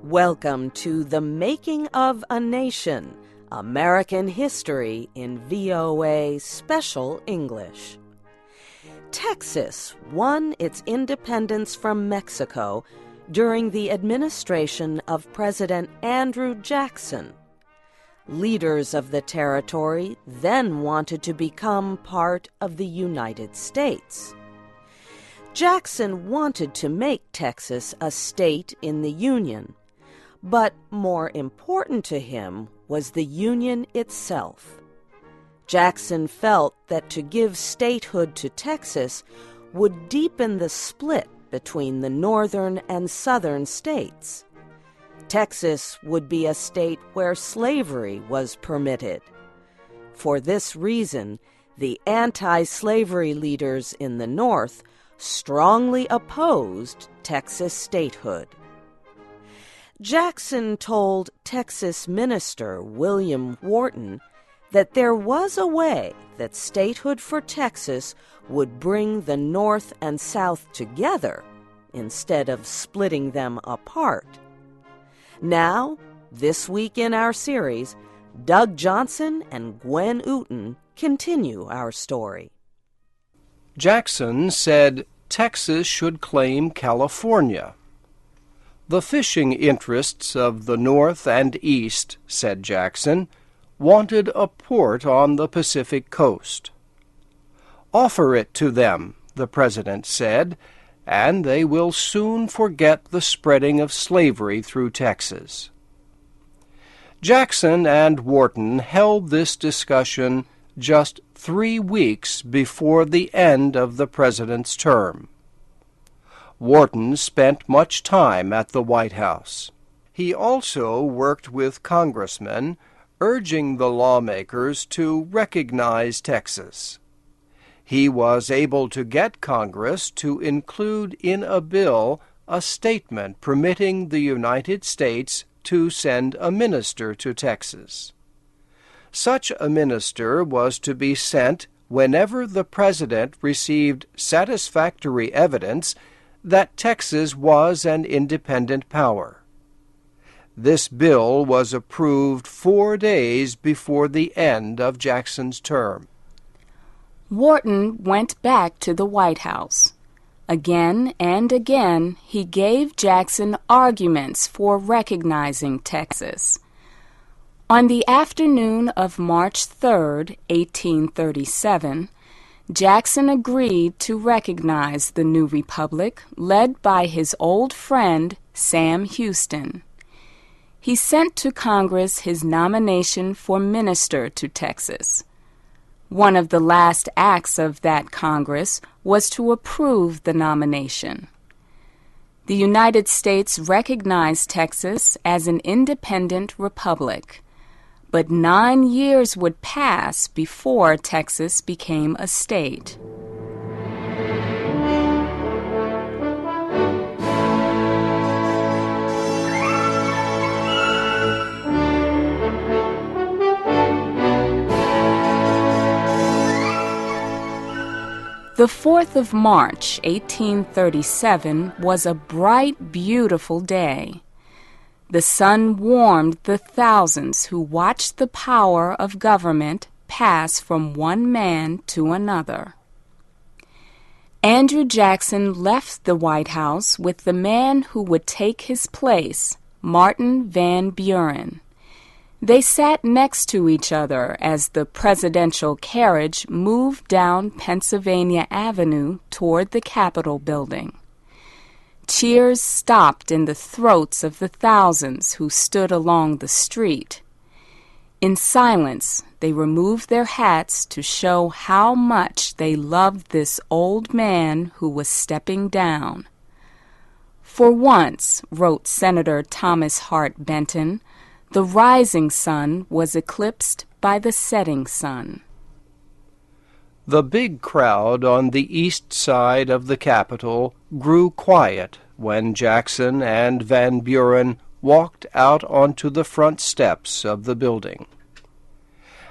Welcome to The Making of a Nation, American History in VOA Special English. Texas won its independence from Mexico during the administration of President Andrew Jackson. Leaders of the territory then wanted to become part of the United States. Jackson wanted to make Texas a state in the Union, but more important to him was the Union itself. Jackson felt that to give statehood to Texas would deepen the split between the northern and southern states. Texas would be a state where slavery was permitted. For this reason, the anti-slavery leaders in the North strongly opposed Texas statehood. Jackson told Texas Minister William Wharton that there was a way that statehood for Texas would bring the North and South together instead of splitting them apart. Now, this week in our series, Doug Johnson and Gwen Ooten continue our story. Jackson said Texas should claim California. The fishing interests of the North and East, said Jackson, wanted a port on the Pacific coast. Offer it to them, the president said, and they will soon forget the spreading of slavery through Texas. Jackson and Wharton held this discussion just 3 weeks before the end of the president's term. Wharton spent much time at the White House. He also worked with congressmen, urging the lawmakers to recognize Texas. He was able to get Congress to include in a bill a statement permitting the United States to send a minister to Texas. Such a minister was to be sent whenever the president received satisfactory evidence that Texas was an independent power. This bill was approved 4 days before the end of Jackson's term. Wharton went back to the White House. Again and again, he gave Jackson arguments for recognizing Texas. On the afternoon of March 3, 1837, Jackson agreed to recognize the new republic led by his old friend Sam Houston. He sent to Congress his nomination for minister to Texas. One of the last acts of that Congress was to approve the nomination. The United States recognized Texas as an independent republic, but 9 years would pass before Texas became a state. The 4th of March, 1837, was a bright, beautiful day. The sun warmed the thousands who watched the power of government pass from one man to another. Andrew Jackson left the White House with the man who would take his place, President Van Buren. They sat next to each other as the presidential carriage moved down Pennsylvania Avenue toward the Capitol building. Cheers stopped in the throats of the thousands who stood along the street. In silence, they removed their hats to show how much they loved this old man who was stepping down. For once, wrote Senator Thomas Hart Benton, the rising sun was eclipsed by the setting sun. The big crowd on the east side of the Capitol grew quiet when Jackson and Van Buren walked out onto the front steps of the building.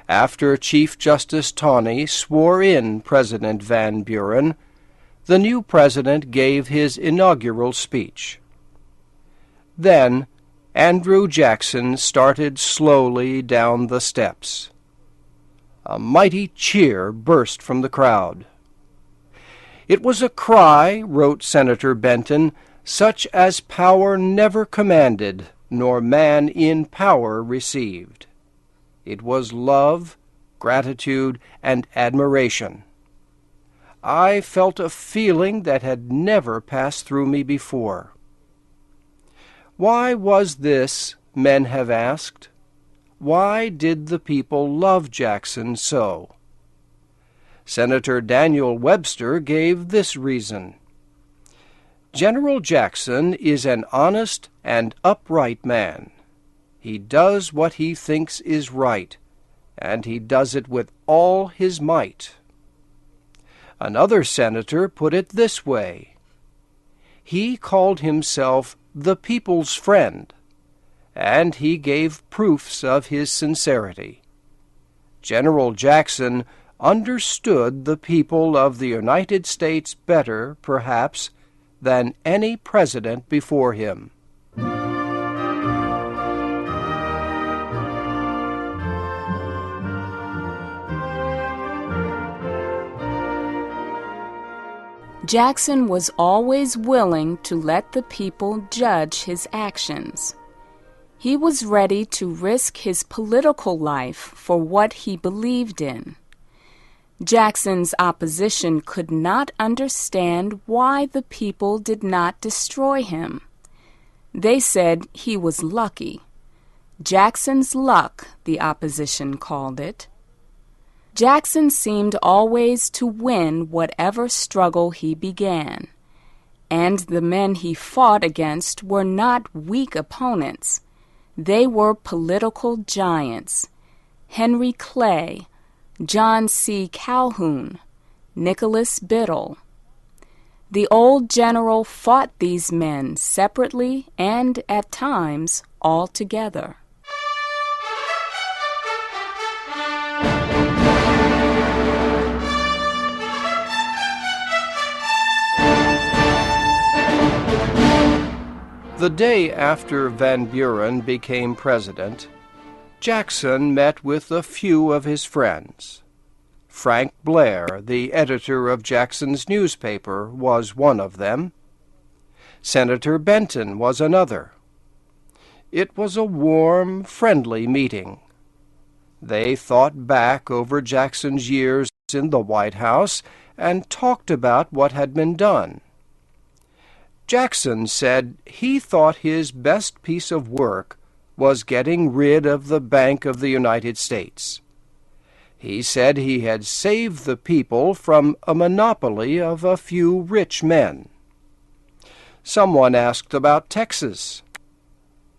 After Chief Justice Taney swore in President Van Buren, the new president gave his inaugural speech. Then Andrew Jackson started slowly down the steps. A mighty cheer burst from the crowd. It was a cry, wrote Senator Benton, such as power never commanded, nor man in power received. It was love, gratitude, and admiration. I felt a feeling that had never passed through me before. Why was this, men have asked? Why did the people love Jackson so? Senator Daniel Webster gave this reason. General Jackson is an honest and upright man. He does what he thinks is right, and he does it with all his might. Another senator put it this way. He called himself the people's friend, and he gave proofs of his sincerity. General Jackson understood the people of the United States better, perhaps, than any president before him. Jackson was always willing to let the people judge his actions. He was ready to risk his political life for what he believed in. Jackson's opposition could not understand why the people did not destroy him. They said he was lucky. Jackson's luck, the opposition called it. Jackson seemed always to win whatever struggle he began, and the men he fought against were not weak opponents. They were political giants: Henry Clay, John C. Calhoun, Nicholas Biddle. The old general fought these men separately and, at times, all together. The day after Van Buren became president, Jackson met with a few of his friends. Frank Blair, the editor of Jackson's newspaper, was one of them. Senator Benton was another. It was a warm, friendly meeting. They thought back over Jackson's years in the White House and talked about what had been done. Jackson said he thought his best piece of work was getting rid of the Bank of the United States. He said he had saved the people from a monopoly of a few rich men. Someone asked about Texas.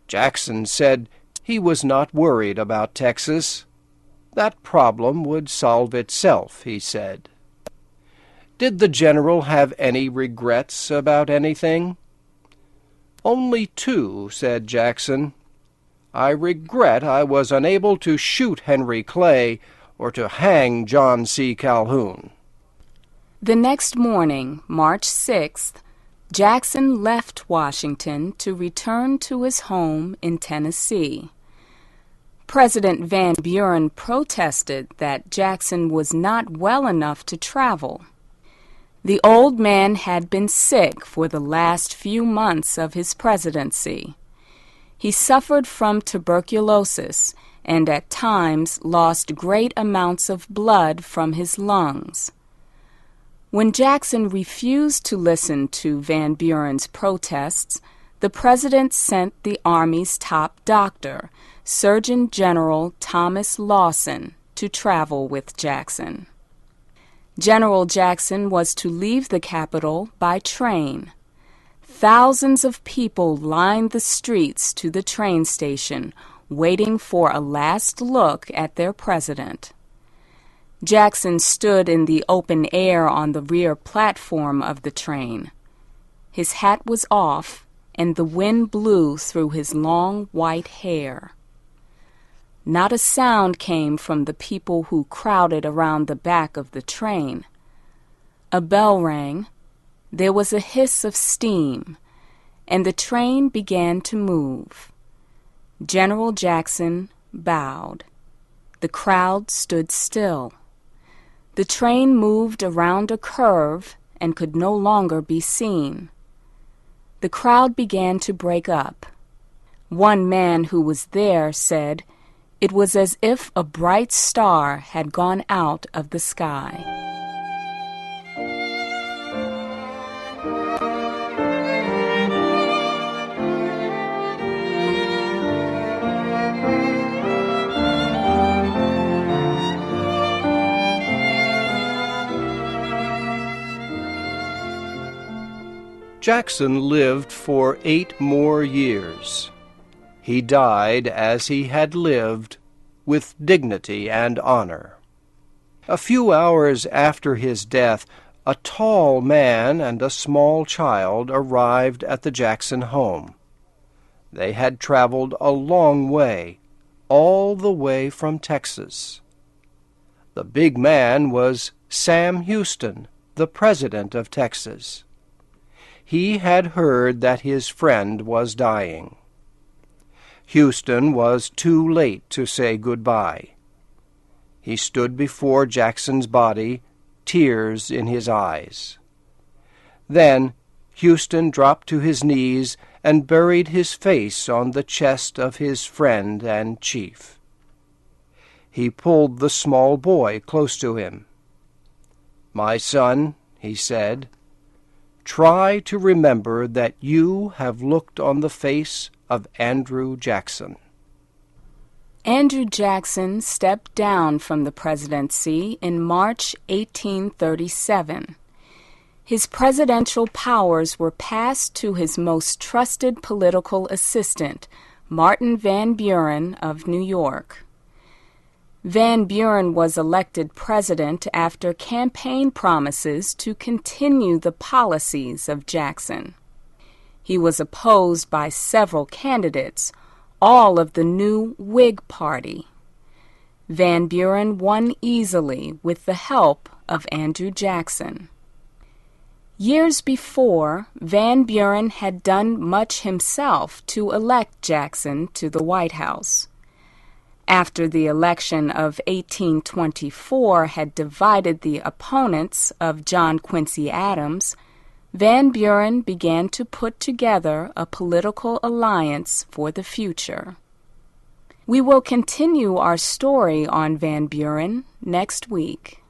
Jackson said he was not worried about Texas. That problem would solve itself, he said. Did the general have any regrets about anything? Only two, said Jackson. I regret I was unable to shoot Henry Clay or to hang John C. Calhoun. The next morning, March 6th, Jackson left Washington to return to his home in Tennessee. President Van Buren protested that Jackson was not well enough to travel. The old man had been sick for the last few months of his presidency. He suffered from tuberculosis and at times lost great amounts of blood from his lungs. When Jackson refused to listen to Van Buren's protests, the president sent the Army's top doctor, Surgeon General Thomas Lawson, to travel with Jackson. General Jackson was to leave the capital by train. Thousands of people lined the streets to the train station, waiting for a last look at their president. Jackson stood in the open air on the rear platform of the train. His hat was off, and the wind blew through his long white hair. Not a sound came from the people who crowded around the back of the train. A bell rang, there was a hiss of steam, and the train began to move. General Jackson bowed. The crowd stood still. The train moved around a curve and could no longer be seen. The crowd began to break up. One man who was there said, "It was as if a bright star had gone out of the sky." Jackson lived for 8 more years. He died as he had lived, with dignity and honor. A few hours after his death, a tall man and a small child arrived at the Jackson home. They had traveled a long way, all the way from Texas. The big man was Sam Houston, the President of Texas. He had heard that his friend was dying. Houston was too late to say goodbye. He stood before Jackson's body, tears in his eyes. Then Houston dropped to his knees and buried his face on the chest of his friend and chief. He pulled the small boy close to him. "My son," he said, "try to remember that you have looked on the face of Andrew Jackson." Andrew Jackson stepped down from the presidency in March 1837. His presidential powers were passed to his most trusted political assistant, Martin Van Buren of New York. Van Buren was elected president after campaign promises to continue the policies of Jackson. He was opposed by several candidates, all of the new Whig Party. Van Buren won easily with the help of Andrew Jackson. Years before, Van Buren had done much himself to elect Jackson to the White House. After the election of 1824 had divided the opponents of John Quincy Adams, Van Buren began to put together a political alliance for the future. We will continue our story on Van Buren next week.